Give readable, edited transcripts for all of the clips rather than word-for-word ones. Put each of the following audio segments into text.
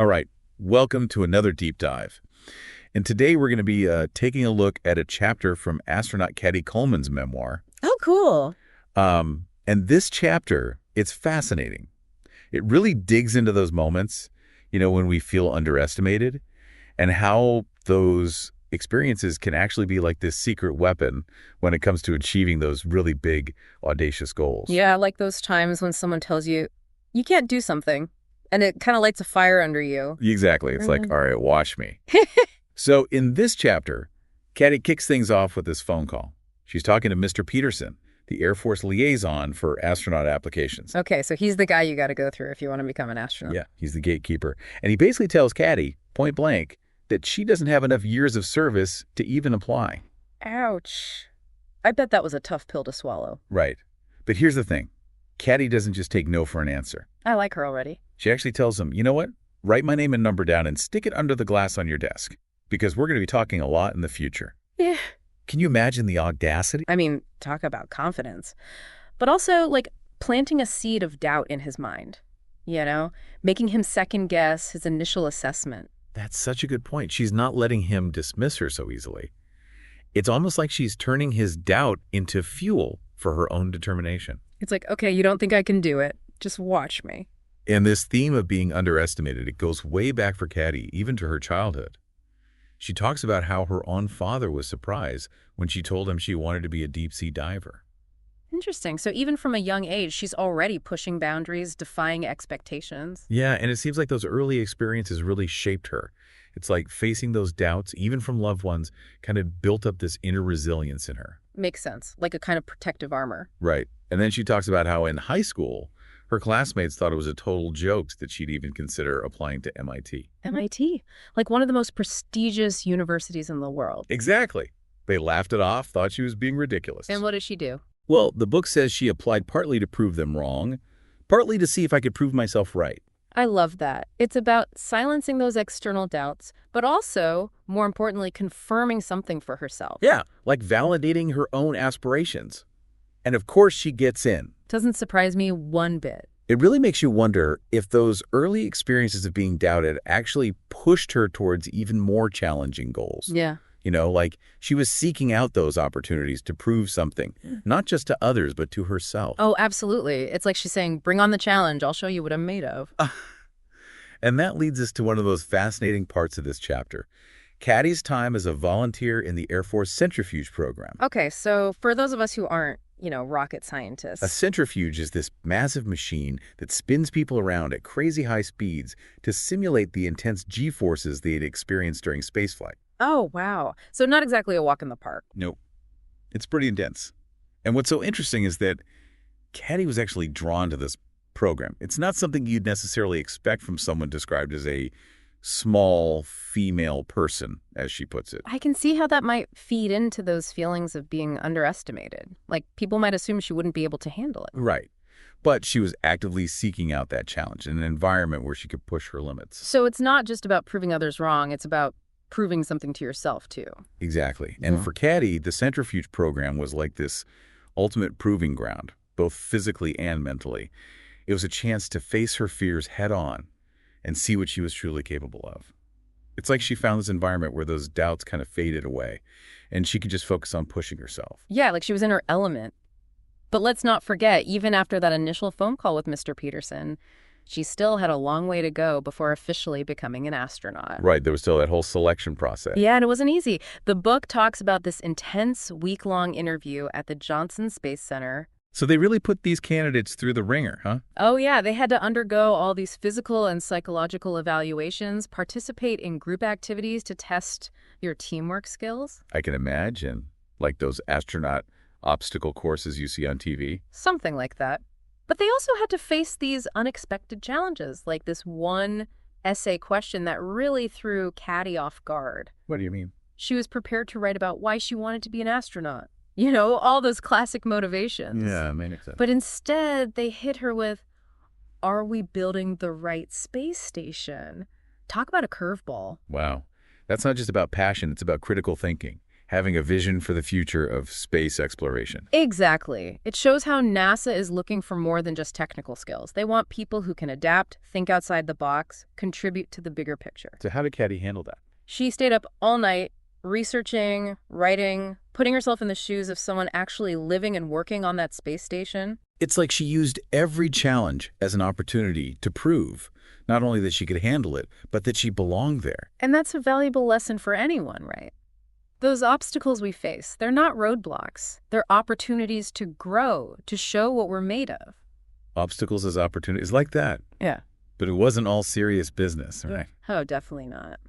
All right, welcome to another deep dive. And today we're going to be taking a look at a chapter from astronaut Cady Coleman's memoir. Oh, cool. And this chapter, it's fascinating. It really digs into those moments, when we feel underestimated and how those experiences can actually be like this secret weapon when it comes to achieving those really big, audacious goals. Yeah, like those times when someone tells you, you can't do something, and it kind of lights a fire under you. Exactly. It's like, all right, watch me. So in this chapter, Cady kicks things off with this phone call. She's talking to Mr. Peterson, the Air Force liaison for astronaut applications. Okay, so he's the guy you got to go through if you want to become an astronaut. Yeah, he's the gatekeeper. And he basically tells Cady, point blank, that she doesn't have enough years of service to even apply. Ouch. I bet that was a tough pill to swallow. Right. But here's the thing. Cady doesn't just take no for an answer. I like her already. She actually tells him, you know what? Write my name and number down and stick it under the glass on your desk, because we're going to be talking a lot in the future. Yeah. Can you imagine the audacity? I mean, talk about confidence. But also, planting a seed of doubt in his mind, making him second guess his initial assessment. That's such a good point. She's not letting him dismiss her so easily. It's almost like she's turning his doubt into fuel for her own determination. It's like, okay, you don't think I can do it. Just watch me. And this theme of being underestimated, it goes way back for Cady, even to her childhood. She talks about how her own father was surprised when she told him she wanted to be a deep-sea diver. Interesting. So even from a young age, she's already pushing boundaries, defying expectations. Yeah, and it seems like those early experiences really shaped her. It's like facing those doubts, even from loved ones, kind of built up this inner resilience in her. Makes sense. Like a kind of protective armor. Right. And then she talks about how in high school, her classmates thought it was a total joke that she'd even consider applying to MIT. MIT? Like one of the most prestigious universities in the world. Exactly. They laughed it off, thought she was being ridiculous. And what did she do? Well, the book says she applied partly to prove them wrong, partly to see if I could prove myself right. I love that. It's about silencing those external doubts, but also, more importantly, confirming something for herself. Yeah, like validating her own aspirations. And of course she gets in. Doesn't surprise me one bit. It really makes you wonder if those early experiences of being doubted actually pushed her towards even more challenging goals. Yeah. Like she was seeking out those opportunities to prove something, not just to others, but to herself. Oh, absolutely. It's like she's saying, bring on the challenge. I'll show you what I'm made of. And that leads us to one of those fascinating parts of this chapter. Cady's time as a volunteer in the Air Force centrifuge program. Okay, so for those of us who aren't, rocket scientists. A centrifuge is this massive machine that spins people around at crazy high speeds to simulate the intense G-forces they'd experienced during spaceflight. Oh, wow. So not exactly a walk in the park. Nope. It's pretty intense. And what's so interesting is that Cady was actually drawn to this program. It's not something you'd necessarily expect from someone described as a small female person, as she puts it. I can see how that might feed into those feelings of being underestimated. Like, people might assume she wouldn't be able to handle it. Right. But she was actively seeking out that challenge in an environment where she could push her limits. So it's not just about proving others wrong. It's about proving something to yourself, too. Exactly. And for Cady, the centrifuge program was like this ultimate proving ground, both physically and mentally. It was a chance to face her fears head on and see what she was truly capable of. It's like she found this environment where those doubts kind of faded away, and she could just focus on pushing herself. Yeah, like she was in her element. But let's not forget, even after that initial phone call with Mr. Peterson, she still had a long way to go before officially becoming an astronaut. Right, there was still that whole selection process. Yeah, and it wasn't easy. The book talks about this intense week-long interview at the Johnson Space Center. So they really put these candidates through the ringer, huh? Oh, yeah. They had to undergo all these physical and psychological evaluations, participate in group activities to test your teamwork skills. I can imagine, like those astronaut obstacle courses you see on TV. Something like that. But they also had to face these unexpected challenges, like this one essay question that really threw Cady off guard. What do you mean? She was prepared to write about why she wanted to be an astronaut. All those classic motivations. Yeah, it makes sense. But instead, they hit her with, are we building the right space station? Talk about a curveball. Wow. That's not just about passion, it's about critical thinking. having a vision for the future of space exploration. Exactly. It shows how NASA is looking for more than just technical skills. They want people who can adapt, think outside the box, contribute to the bigger picture. So how did Cady handle that? She stayed up all night, researching, writing, putting herself in the shoes of someone actually living and working on that space station. It's like she used every challenge as an opportunity to prove not only that she could handle it, but that she belonged there. And that's a valuable lesson for anyone, right? Those obstacles we face, they're not roadblocks. They're opportunities to grow, to show what we're made of. Obstacles as opportunities, like that. Yeah. But it wasn't all serious business, right? Oh, definitely not.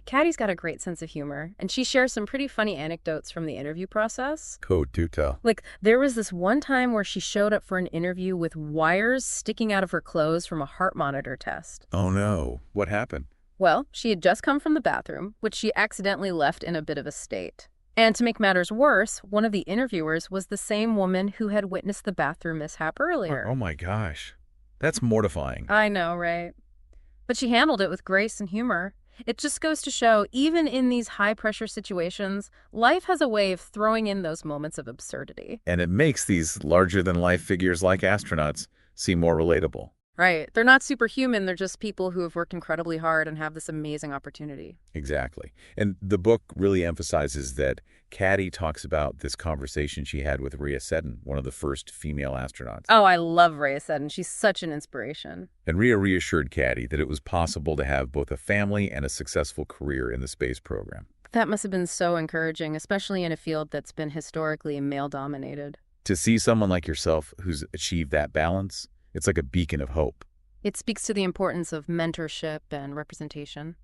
Cady's got a great sense of humor, and she shares some pretty funny anecdotes from the interview process. Code, do tell. Like, there was this one time where she showed up for an interview with wires sticking out of her clothes from a heart monitor test. Oh no, what happened? Well, she had just come from the bathroom, which she accidentally left in a bit of a state. And to make matters worse, one of the interviewers was the same woman who had witnessed the bathroom mishap earlier. Oh my gosh. That's mortifying. I know, right? But she handled it with grace and humor. It just goes to show, even in these high-pressure situations, life has a way of throwing in those moments of absurdity. And it makes these larger-than-life figures like astronauts seem more relatable. Right. They're not superhuman. They're just people who have worked incredibly hard and have this amazing opportunity. Exactly. And the book really emphasizes that Cady talks about this conversation she had with Rhea Seddon, one of the first female astronauts. Oh, I love Rhea Seddon. She's such an inspiration. And Rhea reassured Cady that it was possible to have both a family and a successful career in the space program. That must have been so encouraging, especially in a field that's been historically male-dominated. To see someone like yourself who's achieved that balance, it's like a beacon of hope. It speaks to the importance of mentorship and representation.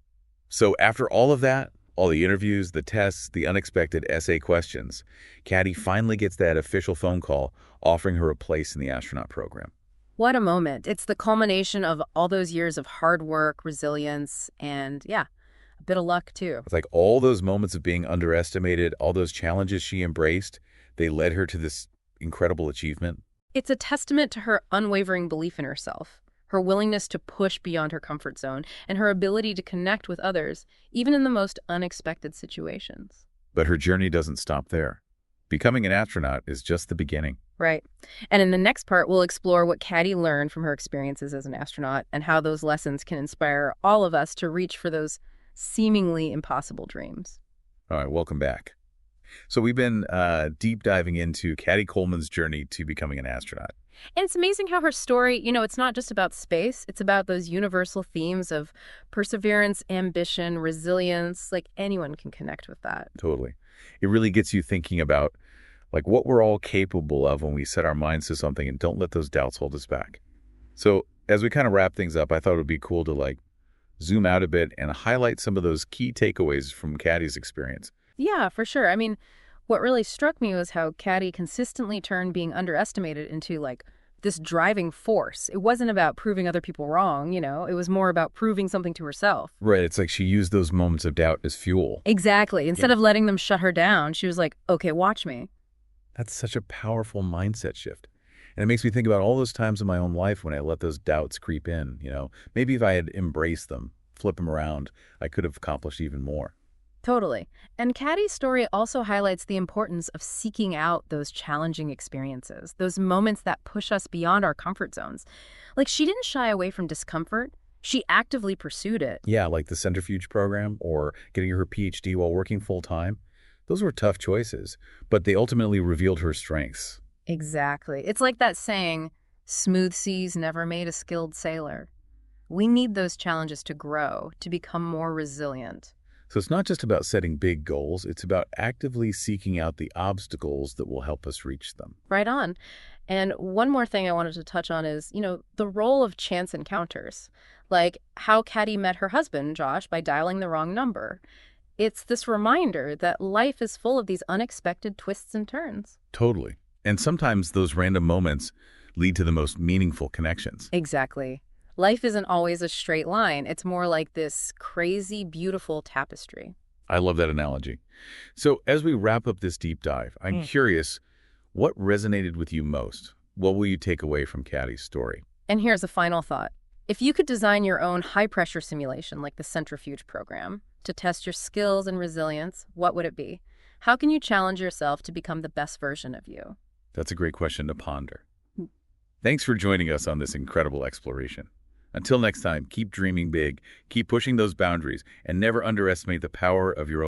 So after all of that, all the interviews, the tests, the unexpected essay questions, Cady finally gets that official phone call offering her a place in the astronaut program. What a moment. It's the culmination of all those years of hard work, resilience, and, yeah, a bit of luck, too. It's like all those moments of being underestimated, all those challenges she embraced, they led her to this incredible achievement. It's a testament to her unwavering belief in herself, her willingness to push beyond her comfort zone, and her ability to connect with others, even in the most unexpected situations. But her journey doesn't stop there. Becoming an astronaut is just the beginning. Right. And in the next part, we'll explore what Cady learned from her experiences as an astronaut and how those lessons can inspire all of us to reach for those seemingly impossible dreams. All right, welcome back. So we've been deep diving into Cady Coleman's journey to becoming an astronaut. And it's amazing how her story, it's not just about space. It's about those universal themes of perseverance, ambition, resilience. Like, anyone can connect with that. Totally. It really gets you thinking about like what we're all capable of when we set our minds to something and don't let those doubts hold us back. So as we kind of wrap things up, I thought it would be cool to zoom out a bit and highlight some of those key takeaways from Cady's experience. Yeah, for sure. I mean, what really struck me was how Cady consistently turned being underestimated into, this driving force. It wasn't about proving other people wrong, it was more about proving something to herself. Right. It's like she used those moments of doubt as fuel. Exactly. Instead of letting them shut her down, she was like, okay, watch me. That's such a powerful mindset shift. And it makes me think about all those times in my own life when I let those doubts creep in, Maybe if I had embraced them, flip them around, I could have accomplished even more. Totally. And Cady's story also highlights the importance of seeking out those challenging experiences, those moments that push us beyond our comfort zones. She didn't shy away from discomfort. She actively pursued it. Yeah, like the centrifuge program or getting her PhD while working full-time. Those were tough choices, but they ultimately revealed her strengths. Exactly. It's like that saying, smooth seas never made a skilled sailor. We need those challenges to grow, to become more resilient. So it's not just about setting big goals, it's about actively seeking out the obstacles that will help us reach them. Right on. And one more thing I wanted to touch on is, the role of chance encounters, like how Cady met her husband, Josh, by dialing the wrong number. It's this reminder that life is full of these unexpected twists and turns. Totally. And sometimes those random moments lead to the most meaningful connections. Exactly. Life isn't always a straight line. It's more like this crazy, beautiful tapestry. I love that analogy. So as we wrap up this deep dive, I'm curious, what resonated with you most? What will you take away from Cady's story? And here's a final thought. If you could design your own high-pressure simulation like the centrifuge program to test your skills and resilience, what would it be? How can you challenge yourself to become the best version of you? That's a great question to ponder. Thanks for joining us on this incredible exploration. Until next time, keep dreaming big, keep pushing those boundaries, and never underestimate the power of your own